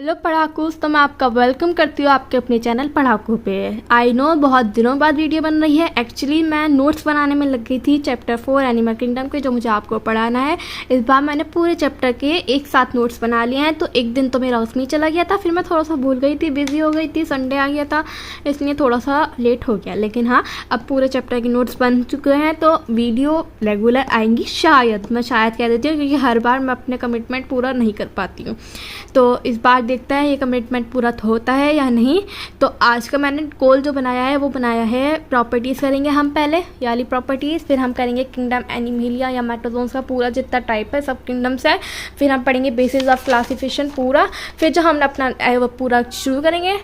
Hello पढ़ाकूस, तो मैं आपका वेलकम करती हूँ आपके अपने चैनल पढ़ाकू पे। आई नो बहुत दिनों बाद वीडियो बन रही है। एक्चुअली मैं नोट्स बनाने में लग गई थी चैप्टर 4 एनिमल किंगडम के, जो मुझे आपको पढ़ाना है। इस बार मैंने पूरे चैप्टर के एक साथ नोट्स बना लिए हैं। तो एक दिन तो मेरा उसमें ही चला गया था, फिर मैं थोड़ा सा भूल गई थी, बिजी हो गई थी, संडे आ गया था, इसलिए थोड़ा सा लेट हो गया। लेकिन हाँ, अब पूरे चैप्टर के नोट्स बन चुके हैं, तो वीडियो रेगुलर आएंगी। मैं शायद कह देती हूँ, क्योंकि हर बार मैं अपने कमिटमेंट पूरा नहीं कर पाती हूँ। तो इस बार देखता है ये कमिटमेंट पूरा होता है या नहीं। तो आज का मैंने गोल जो बनाया है वो बनाया है प्रॉपर्टीज़ करेंगे हम पहले, यानी प्रॉपर्टीज़, फिर हम करेंगे किंगडम एनिमलिया या मेटाजोन्स का पूरा जितना टाइप है सब किंगडम्स है। फिर हम पढ़ेंगे बेसिस ऑफ क्लासिफिकेशन पूरा। फिर जो हम अपना वो पूरा शुरू करेंगे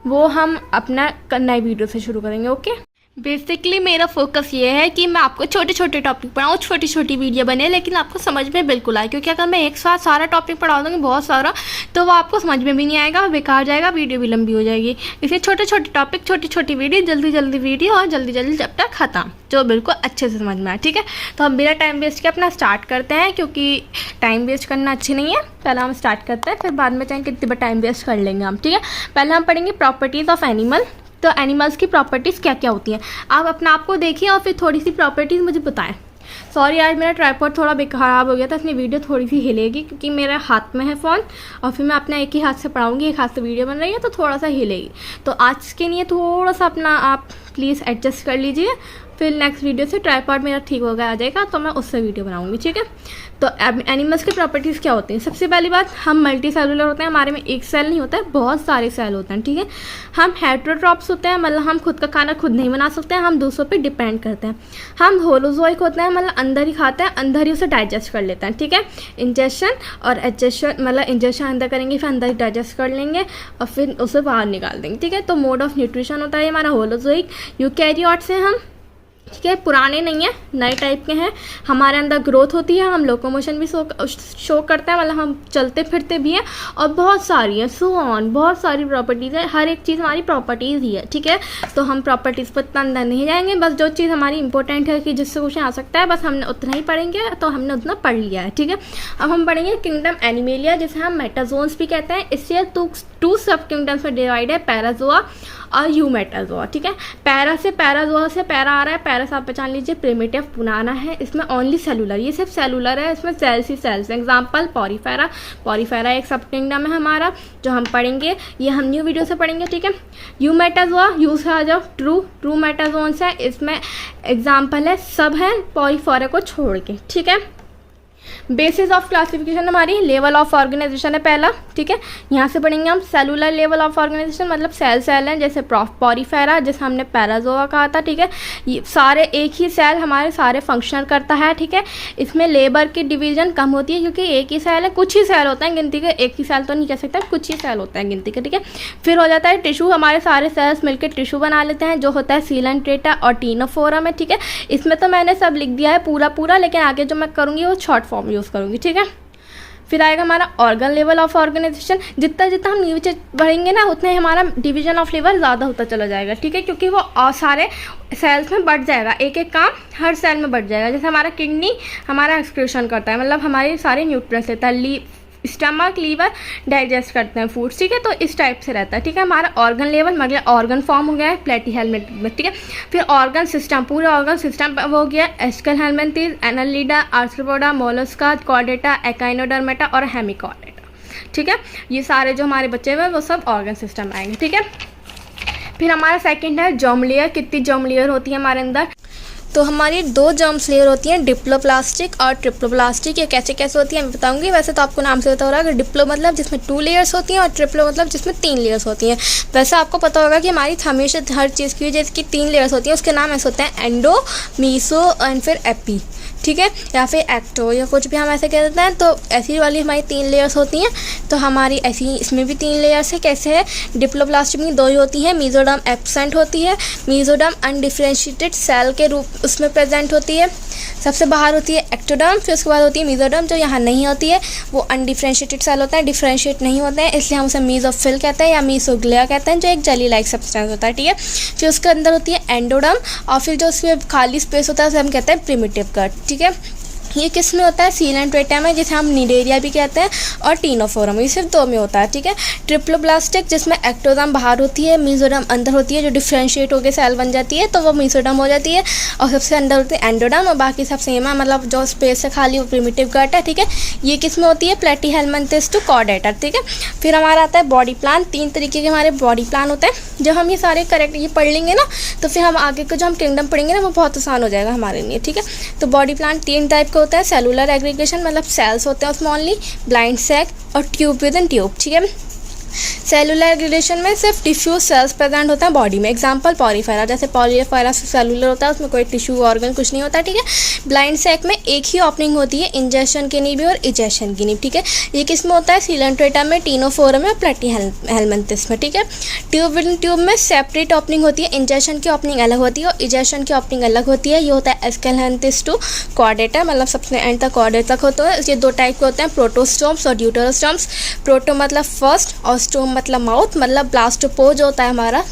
वो हम अपना नए वीडियो से शुरू करेंगे। ओके, बेसिकली मेरा फोकस ये है कि मैं आपको छोटे छोटे टॉपिक पढ़ाऊँ, छोटी छोटी वीडियो बने, लेकिन आपको समझ में बिल्कुल आए। क्योंकि अगर मैं एक साथ सारा टॉपिक पढ़ा दूँगी बहुत सारा, तो वो आपको समझ में भी नहीं आएगा, बेकार जाएगा, वीडियो भी लंबी हो जाएगी। इसलिए छोटे छोटे टॉपिक, छोटी छोटी वीडियो, जल्दी जल्दी वीडियो और जल्दी जल्दी चैप्टर ख़त्म, जो बिल्कुल अच्छे से समझ में आए। ठीक है, तो हम बिना टाइम वेस्ट के अपना स्टार्ट करते हैं, क्योंकि टाइम वेस्ट करना अच्छी नहीं है। पहले हम स्टार्ट करते हैं, फिर बाद में चाहे कितनी बार टाइम वेस्ट कर लेंगे हम। ठीक है, पहले हम पढ़ेंगे प्रॉपर्टीज़ ऑफ एनिमल। तो एनिमल्स की प्रॉपर्टीज़ क्या क्या होती हैं, आप अपना आप को देखिए और फिर थोड़ी सी प्रॉपर्टीज़ मुझे बताएं। सॉरी, आज मेरा ट्राइपॉड थोड़ा ख़राब हो गया था, इसलिए वीडियो थोड़ी सी हिलेगी, क्योंकि मेरे हाथ में है फ़ोन और फिर मैं अपना एक ही हाथ से पढ़ाऊँगी, एक हाथ से वीडियो बन रही है, तो थोड़ा सा हिलेगी। तो आज के लिए थोड़ा सा अपना आप प्लीज़ एडजस्ट कर लीजिए। फिर नेक्स्ट वीडियो से ट्राइपॉड मेरा ठीक हो गया आ जाएगा, तो मैं उससे वीडियो बनाऊंगी। ठीक है, तो एनिमल्स की प्रॉपर्टीज़ क्या होती हैं। सबसे पहली बात, हम मल्टी सेलुलर होते हैं, हमारे में एक सेल नहीं होता है, बहुत सारे सेल होते हैं। ठीक है, हम हेटेरोट्रॉप्स होते हैं, मतलब हम खुद का खाना खुद नहीं बना सकते हैं, हम दूसरों पे डिपेंड करते हैं। हम होलोजोइक होते हैं, मतलब अंदर ही खाते हैं, अंदर ही उसे डाइजेस्ट कर लेते हैं। ठीक है, इंजेक्शन और एडजेशन, मतलब इंजेक्शन अंदर करेंगे, फिर अंदर ही डाइजेस्ट कर लेंगे और फिर उसे बाहर निकाल देंगे। ठीक है, तो मोड ऑफ न्यूट्रिशन होता है हमारा होलोजोइक। यूकैरियोट्स हैं हम, ठीक है, पुराने नहीं है, नए टाइप के हैं। हमारे अंदर ग्रोथ होती है, हम लोकोमोशन भी शो करते हैं, मतलब हम चलते फिरते भी हैं, और बहुत सारी हैं, सो ऑन, बहुत सारी प्रॉपर्टीज़ है। हर एक चीज़ हमारी प्रॉपर्टीज़ ही है। ठीक है, तो हम प्रॉपर्टीज़ पर इतना अंदर नहीं जाएंगे, बस जो चीज़ हमारी इंपॉर्टेंट है कि जिससे क्वेश्चन आ सकता है, बस हमने उतना ही पढ़ेंगे, तो हमने उतना पढ़ लिया है। ठीक है, अब हम पढ़ेंगे किंगडम एनिमलिया, जिसे हम मेटाजोन्स भी कहते हैं। इससे टू सब किंगडम्स में डिवाइड है, पैराजोआ और यूमेटाजोआ। ठीक है, पैरा से पैराजोआ से पैरा आ रहा है, पैरा से आप पहचान लीजिए प्रिमिटिव पुराना है, इसमें ओनली सेलुलर, ये सिर्फ सेलुलर है, इसमें सेल्स ही सेल्स। एग्जांपल पॉरीफेरा, पॉरीफेरा एक सब किंगडम है हमारा, जो हम पढ़ेंगे, ये हम न्यू वीडियो से पढ़ेंगे। ठीक है, यूमेटाजोआ, यू से आ जाओ, ट्रू मेटाजोन्स है, इसमें एग्जाम्पल है सब है पॉरीफेरा को छोड़ के। ठीक है, बेसिस ऑफ क्लासिफिकेशन हमारी लेवल ऑफ ऑर्गेनाइजेशन है पहला। ठीक है, यहाँ से पढ़ेंगे हम सेलुलर लेवल ऑफ ऑर्गेनाइजेशन, मतलब सेल हैं, जैसे पॉरीफेरा, जैसे हमने पैराजोआ कहा था। ठीक है, ये सारे एक ही सेल हमारे सारे फंक्शन करता है। ठीक है, इसमें लेबर की डिवीजन कम होती है, क्योंकि एक ही सेल है, कुछ ही सेल होता है गिनती के, एक ही सेल तो नहीं कह सकते, कुछ ही सेल होता है गिनती के। ठीक है, फिर हो जाता है टिश्यू, हमारे सारे सेल्स मिलकर टिश्यू बना लेते हैं, जो होता है सीलेंट्रेटा और टीनोफोरम है। ठीक है, इसमें तो मैंने सब लिख दिया है पूरा, लेकिन आगे जो मैं करूँगी वो शॉर्ट फॉर्म यूज़ करूँगी। ठीक है, फिर आएगा हमारा ऑर्गन लेवल ऑफ ऑर्गेनाइजेशन। जितना जितना हम नीचे बढ़ेंगे ना, उतना ही हमारा डिवीजन ऑफ लेवल ज़्यादा होता चला जाएगा। ठीक है, क्योंकि वो सारे सेल्स में बढ़ जाएगा, एक एक काम हर सेल में बढ़ जाएगा। जैसे हमारा किडनी हमारा एक्सक्रीशन करता है, मतलब हमारे सारे न्यूट्रिएंट्स लेता है, स्टमक लीवर डाइजेस्ट करते हैं फूड। ठीक है, तो इस टाइप से रहता है। ठीक है, हमारा ऑर्गन लेवल मतलब ऑर्गन फॉर्म हो गया है प्लेटीहेल्मिन्थ में। ठीक है, फिर ऑर्गन सिस्टम, पूरे ऑर्गन सिस्टम हो गया, Aschelminthes, Annelida, Arthropoda, Mollusca, Chordata, Echinodermata और हेमिकॉर्डेटा। ठीक है, ये सारे जो हमारे बच्चे हुए वो सब ऑर्गन सिस्टम आएंगे। ठीक है, फिर हमारा सेकेंड है जर्म लेयर। कितनी जर्म लेयर होती है हमारे अंदर, तो हमारी 2 जर्म्स लेयर होती हैं, डिप्लोप्लास्टिक और ट्रिप्लोप्लास्टिक। ये कैसे कैसे होती है मैं बताऊंगी। वैसे तो आपको नाम से पता हो रहा है कि डिप्लो मतलब जिसमें 2 लेयर्स होती हैं, और ट्रिप्लो मतलब जिसमें 3 लेयर्स होती हैं। वैसे आपको पता होगा कि हमारी हमेशा हर चीज़ की जिसकी 3 लेयर्स होती हैं, उसके नाम ऐसे होते हैं, एंडो, मीसो एंड फिर एपी। ठीक है, या फिर एक्टो या कुछ भी हम ऐसे कह देते हैं। तो ऐसी वाली हमारी 3 लेयर्स होती हैं, तो हमारी ऐसी इसमें भी 3 लेयर्स है। कैसे है, डिप्लोप्लास्टिक में 2 ही होती हैं, मीजोडर्म एब्सेंट होती है, मीजोडर्म अनडिफरेंशिएटेड सेल के रूप उसमें प्रेजेंट होती है, सबसे बाहर होती है एक्टोडर्म, फिर उसके बाद होती है मीजोडर्म, जो यहाँ नहीं होती है, वो अनडिफरेंशिएटेड सेल होता है, डिफरेंशिएट नहीं होते हैं, इसलिए हम उसे मीजोफिल कहते हैं या मीसोग्लिया कहते हैं, जो एक जेली लाइक सब्सटेंस होता है। ठीक है, फिर उसके अंदर होती है एंडोडर्म, और फिर जो उसमें खाली स्पेस होता है उसे हम कहते हैं प्रिमिटिव गट। ठीक है, ये किस में होता है, सीलेंट्रेटा में, जिसे हम निडेरिया भी कहते हैं, और टीनोफोरम, ये सिर्फ 2 में होता है, ठीक है। ट्रिप्लोब्लास्टिक जिसमें एक्टोडर्म बाहर होती है, मेसोडर्म अंदर होती है, जो डिफ्रेंशिएट होकर सेल बन जाती है तो वो मेसोडर्म हो जाती है, और सबसे अंदर होती है एंडोडर्म, और बाकी सब सेम है, मतलब जो स्पेस से खाली वो प्रिमिटिव गट है, ठीक है। ये किस में होती है, प्लेटीहेलमिन्थेस टू कॉर्डेटा, ठीक है। फिर हमारा आता है बॉडी प्लान। 3 तरीके के हमारे बॉडी प्लान होते हैं। जब हम ये सारे करेक्ट ये पढ़ लेंगे ना तो फिर हम आगे को जो हम किंगडम पढ़ेंगे ना वो बहुत आसान हो जाएगा हमारे लिए, ठीक है। तो बॉडी प्लान 3 टाइप का होता है। सेलुलर एग्रीगेशन मतलब सेल्स होते हैं उसमें ओनली, ब्लाइंड सैक और ट्यूब विद इन ट्यूब, ठीक है। सेलुलर एग्रीगेशन में सिर्फ टिश्यू सेल्स प्रेजेंट होता है बॉडी में। एग्जांपल पॉलीफेरा, जैसे पॉलीफेरा सेलुलर होता है, उसमें कोई टिश्यू ऑर्गन कुछ नहीं होता, ठीक है। ब्लाइंड सैक में एक ही ओपनिंग होती है, इंजेक्शन की नींव और इजेक्शन की नींव, ठीक है। ये किस में होता है, सीलेंट्रेटा में, टीनोफोरम में, प्लेटीहेलमिन्थेस में, ठीक है। ट्यूब विद इन ट्यूब में सेपरेट ओपनिंग होती है, इंजेक्शन की ओपनिंग अलग होती है और इजेक्शन की ओपनिंग अलग होती है। ये होता है एस्केलेंथिस टू कॉर्डेटा, मतलब सबसे एंड तक कॉर्डेटा तक होता है। ये 2 टाइप के होते हैं, प्रोटोस्टोम्स और ड्यूटेरोस्टोम्स। प्रोटो मतलब फर्स्ट और स्टोम मतलब माउथ, मतलब ब्लास्टोपोज होता है हमारा,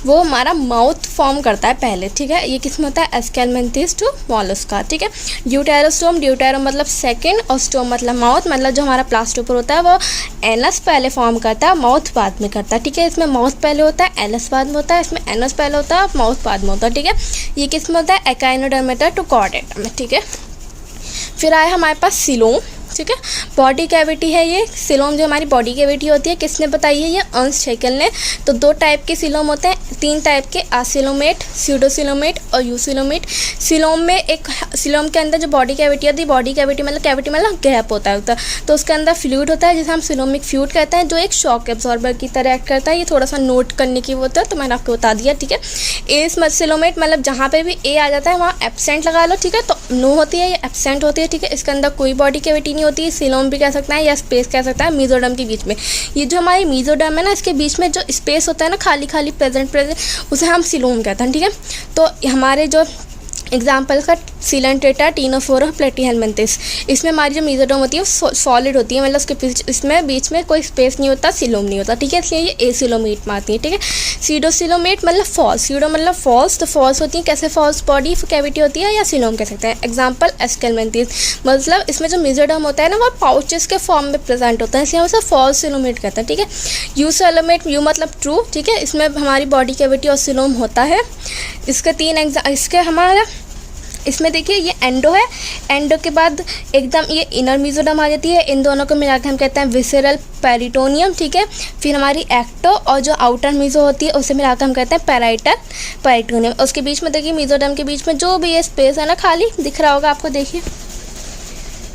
वो हमारा माउथ फॉर्म करता है पहले, ठीक है। ये किसमें होता है, एस्केलेंथिस टू मोलस्का, ठीक है। ड्यूटेरोस्टोम, ड्यूटेरो मतलब सेकंड और स्टोम मतलब माउथ, मतलब जो हमारा प्लास्टोपोर होता है वो एनस पहले फॉर्म करता है, माउथ बाद में करता है, ठीक है। इसमें माउथ पहले होता है, एनस बाद में होता है, इसमें एनस पहले होता है, माउथ बाद में होता है, ठीक है। ये किसमें होता है, एकाइनोडर्मेटा टू कॉर्डेटा में, ठीक है। फिर आया हमारे पास सिलोम, ठीक है। बॉडी कैविटी है ये सिलोम, जो हमारी बॉडी कैविटी होती है, किसने बताई है, ये अर्न्स्ट हैकेल ने। तो 2 टाइप के सिलोम होते हैं, 3 टाइप के, आसिलोमेट, स्यूडोसिलोमेट और यूसिलोमेट। सिलोम में एक सिलोम के अंदर जो बॉडी कैविटी होती है, बॉडी कैविटी मतलब गैप होता है तो उसके अंदर फ्लूइड होता है जिसे हम सिलोमिक फ्लूइड कहते हैं, जो एक शॉक एब्जॉर्बर की तरह एक्ट करता है। ये थोड़ा सा नोट करने की वो होता है, तो मैंने आपको बता दिया, ठीक है। ए सिलोमेट मतलब जहाँ पे भी ए आ जाता है वहाँ एब्सेंट लगा लो, ठीक है। तो नो होती है, ये एब्सेंट होती है, ठीक है। इसके अंदर कोई बॉडी कैविटी होती है, सिलोम भी कह सकता है या स्पेस कह सकता है मेसोडर्म के बीच में। ये जो हमारी मेसोडर्म है ना, इसके बीच में जो स्पेस होता है ना, खाली प्रेजेंट उसे हम सिलोम कहते हैं, ठीक है। तो हमारे जो एग्जाम्पल का सीलेंट्रेटा, टीनोफोरम, प्लेटीहेलमिन्थेस, इसमें हमारी जो मेसोडर्म होती है वो सॉलिड होती है, मतलब उसके इसमें बीच में कोई स्पेस नहीं होता, सिलोम नहीं होता, ठीक है। इसलिए ये एसिलोमेट में आती है, ठीक है। सीडोसिलोमेट मतलब फॉल्स, सीडो मतलब फॉल्स, तो फॉल्स होती है कैसे, फॉल्स बॉडी कैविटी होती है या सिलोम कह सकते हैं। एग्जाम्पल एस्केलेंथिस, मतलब इसमें जो मेसोडर्म होता है ना वो पाउचेस के फॉर्म में प्रेजेंट होता है, इसलिए हम उसे फॉल्स सिलोमेट कहते हैं, ठीक है। यूसिलोमेट, यू मतलब ट्रू, ठीक है। इसमें हमारी बॉडी कैविटी और सिलोम होता है। इसके हमारा इसमें देखिए ये एंडो है, एंडो के बाद एकदम ये इनर मेसोडर्म आ जाती है, इन दोनों को मिलाकर हम कहते हैं विसेरल पेरिटोनियम, ठीक है। फिर हमारी एक्टो और जो आउटर मेसो होती है उसे मिलाकर हम कहते हैं पैराइटल पेरिटोनियम। उसके बीच में देखिए मेसोडर्म के बीच में जो भी ये स्पेस है ना खाली दिख रहा होगा आपको, देखिए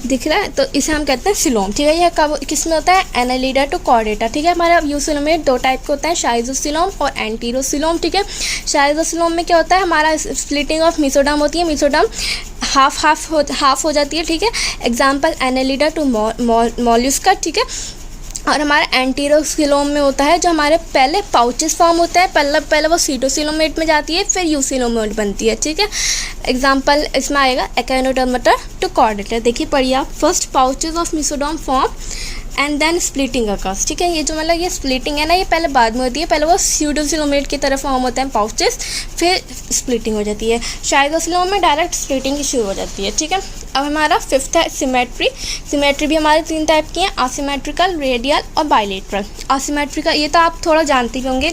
दिख रहा है, तो इसे हम कहते हैं सिलोम, ठीक है। यह कब किस में होता है, एनालिडा टू कॉर्डेटा, ठीक है। हमारा यूसिलोमेट 2 टाइप के होता है, शाइजोसिलोम और एंटीरोसिलोम, ठीक है। शाइजोसिलोम में क्या होता है, हमारा स्प्लिटिंग ऑफ मेसोडर्म होती है, मेसोडर्म हाफ हो जाती है, ठीक है। एग्जाम्पल एनालिडा टू मॉल्युस्का, ठीक है। और हमारा एंटीरोसिलोम में होता है जो हमारे पहले पाउचेस फॉर्म होता है, पहले वो सीटोसिलोमेट में जाती है, फिर यूसिलोमेट बनती है, ठीक है। एग्जाम्पल इसमें आएगा एकाइनोडर्मेटा टू कॉर्डेटा। देखिए पढ़िए आप, first pouches of mesoderm form and then splitting occurs, ठीक है। ये जो मतलब ये स्प्लिटिंग है ना, ये पहले बाद में होती है, पहले वो स्यूडोसिलोमेट की तरफ फॉर्म होते हैं पाउचेस, फिर स्प्लिटिंग हो जाती है। शाइजोसिलोम में डायरेक्ट स्प्लिटिंग की शुरू हो जाती है, ठीक है। अब हमारा 5th है सिमेट्री। सिमेट्री भी हमारे 3 टाइप की हैं, असिमेट्रिकल, रेडियल और बाइलेटरल। असिमेट्रिकल ये तो आप थोड़ा जानते ही होंगे,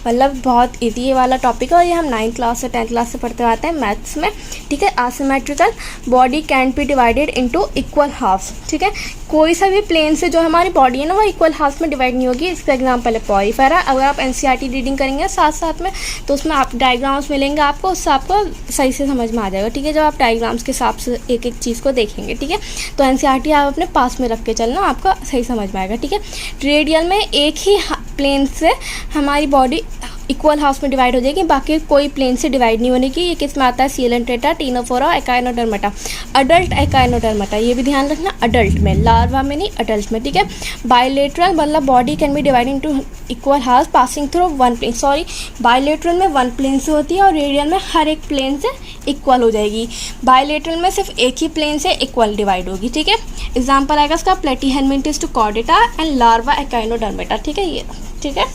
मतलब बहुत ईजी वाला टॉपिक है और ये हम 9th क्लास से 10th क्लास से पढ़ते आते हैं मैथ्स में, ठीक है। Asymmetrical, body can be divided into equal halves, ठीक है। कोई सा भी प्लेन से जो हमारी बॉडी है ना वो इक्वल हाफ में डिवाइड नहीं होगी। इसका एग्जाम्पल है पॉलीफेरा। अगर आप एनसीईआरटी रीडिंग करेंगे साथ साथ में तो उसमें आप डायग्राम्स मिलेंगे आपको, उससे आपको सही से समझ में आ जाएगा, ठीक है। जब आप डायग्राम्स के हिसाब से एक एक चीज़ को देखेंगे, ठीक है। तो एनसीईआरटी आप अपने पास में रख के चलना, आपको सही समझ में आएगा, ठीक है। रेडियल में एक ही प्लेन से हमारी बॉडी इक्वल हाफ में डिवाइड हो जाएगी, बाकी कोई प्लेन से डिवाइड नहीं होने की। ये किस में आता है, Coelenterata, Ctenophora, echinodermata. Adult echinodermata, ये भी ध्यान रखना, अडल्ट में, लार्वा में नहीं, अडल्ट में, ठीक है। बाइलेटरल मतलब body can be divide into equal half passing through one plane, bilateral में 1 प्लेन से होती है और रेडियल में हर एक प्लेन से इक्वल हो जाएगी। बाइलेटरल में सिर्फ एक ही प्लेन से इक्वल डिवाइड होगी, ठीक है। एग्जाम्पल आएगा इसका Platyhelminthes to Chordata and larva Echinodermata, ठीक है, ये ठीक है।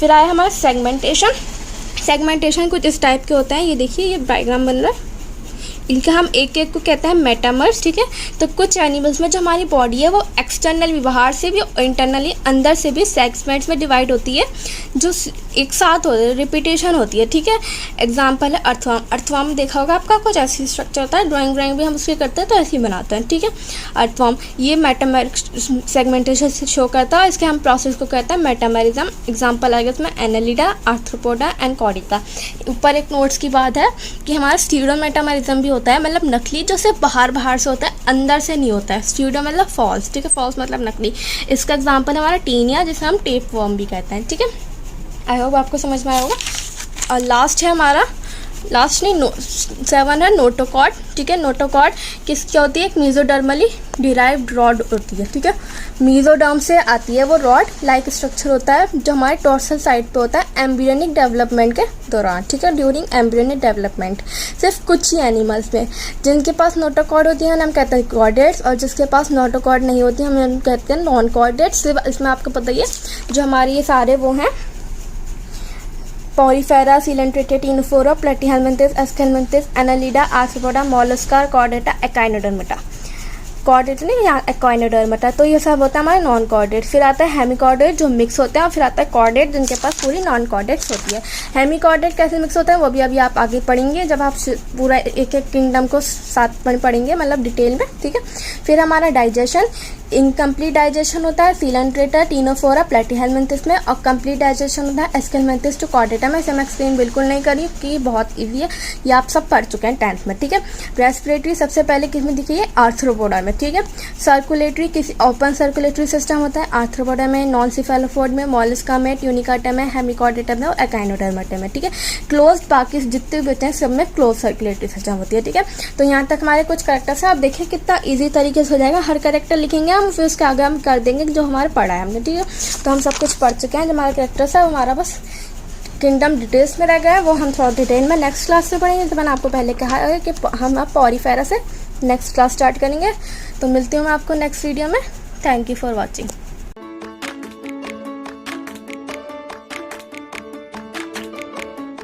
फिर आया हमारा सेगमेंटेशन। सेगमेंटेशन कुछ इस टाइप के होते हैं, ये देखिए ये डायग्राम बन रहा है, इनका हम एक एक को कहते हैं मेटामर्स, ठीक है। तो कुछ एनिमल्स में जो हमारी बॉडी है वो एक्सटर्नली बाहर से भी और इंटरनली अंदर से भी सेगमेंट्स में डिवाइड होती है, जो एक साथ होती है, रिपीटेशन होती है, ठीक है। एग्जाम्पल है अर्थवर्म। अर्थवर्म देखा होगा आपका, कुछ ऐसी स्ट्रक्चर होता है, ड्राइंग भी हम उसके करते हैं तो ऐसे ही बनाते हैं, ठीक है। अर्थवर्म ये मेटामेरिक सेगमेंटेशन से शो करता है, इसके हम प्रोसेस को कहते हैं मेटामेरिज्म। एग्जाम्पल आएगा इसमें एनालिडा, आर्थ्रोपोडा एंड कॉर्डिका। ऊपर एक नोट्स की बात है कि हमारा स्टीरियोमेटामेरिज्म भी होता है, मतलब नकली जो सिर्फ बाहर से होता है, अंदर से नहीं होता है। स्टीरियो मतलब फॉल्स, ठीक है, फॉल्स मतलब नकली। इसका एग्जाम्पल हमारा टीनिया, जिसे हम टेप वर्म भी कहते हैं, ठीक है। आई होप आपको समझ में आया होगा। और लास्ट है हमारा, लास्ट नहीं 7 है नोटोकॉर्ड, ठीक है। नोटोकॉर्ड किसकी होती है? एक मीजोडर्मली डिराइव्ड रॉड होती है, ठीक है। मीजोडर्म से आती है वो रॉड लाइक स्ट्रक्चर होता है जो हमारे टॉर्सल साइड पे होता है एम्ब्रियोनिक डेवलपमेंट के दौरान, ठीक है, ड्यूरिंग एम्ब्रियोनिक डेवलपमेंट। सिर्फ कुछ ही एनिमल्स में जिनके पास नोटोकॉर्ड होती है हम कहते हैं कॉर्डेट्स, और जिसके पास नोटोकॉर्ड नहीं होती हम कहते हैं नॉन कॉर्डेट्स। इसमें आपको पता ही है जो हमारे ये सारे वो हैं Porifera, Coelenterata, Ctenophora, Platyhelminthes, Aschelminthes, Annelida, Arthropoda, Mollusca, Chordata, Echinodermata. Chordate नहीं, यहाँ एक्वाइनोडर्मेटा। तो ये सब होता है हमारे नॉन कॉर्डेट। फिर आता है हेमिकॉर्डेट जो मिक्स होते हैं, और फिर आता है कॉर्डेट जिनके पास पूरी नॉन कॉर्डेट्स होती है। हेमिकॉर्डेट कैसे मिक्स होता है वो भी अभी आप आगे पढ़ेंगे जब आप पूरा एक एक किंगडम को साथ पढ़ेंगे, मतलब डिटेल में, ठीक है। फिर हमारा डाइजेशन, इनकम्प्लीट डाइजेशन होता है सीलेंट्रेटा, टीनोफोरा, प्लेटीहेलमिन्थेस में, और कंप्लीट डाइजेशन होता है एस्केलमिन्थेस टू कॉर्डेटा में। इसे मैं एक्सप्लेन बिल्कुल नहीं करी कि ये बहुत ईजी है, ये आप सब पढ़ चुके हैं 10th में, ठीक है। रेस्पिरेटरी सबसे पहले किस में दिखी है? आर्थ्रोपोडा में, ठीक है। सर्कुलेटरी किसी ओपन सर्कुलेटरी सिस्टम होता है आर्थ्रोपोडा में, नॉन सिफेलोपोड में, मोलस्का में, ट्यूनिकाटा में, हेमिकॉर्डेटा में और एकाइनोडर्मेटा में, ठीक है। क्लोज बाकी जितने भी बचे हैं सब में क्लोज सर्कुलेटरी सिस्टम होती है, ठीक है। तो यहाँ तक हमारे कुछ कैरेक्टर्स हैं, आप देखिए कितना ईजी तरीके से हो जाएगा। हर कैरेक्टर लिखेंगे हम, फिर उसके आगे हम कर देंगे जो हमारे पढ़ा है हमने, ठीक है। तो हम सब कुछ पढ़ चुके हैं, जो हमारा कैरेक्टर्स है हमारा बस किंगडम डिटेल्स में रह गया है, वो हम थोड़ा डिटेल में नेक्स्ट क्लास में पढ़ेंगे। तो मैंने आपको पहले कहा है कि हम अब पॉलीफेरा से नेक्स्ट क्लास स्टार्ट करेंगे। तो मिलती हूँ मैं आपको नेक्स्ट वीडियो में। Thank you for watching.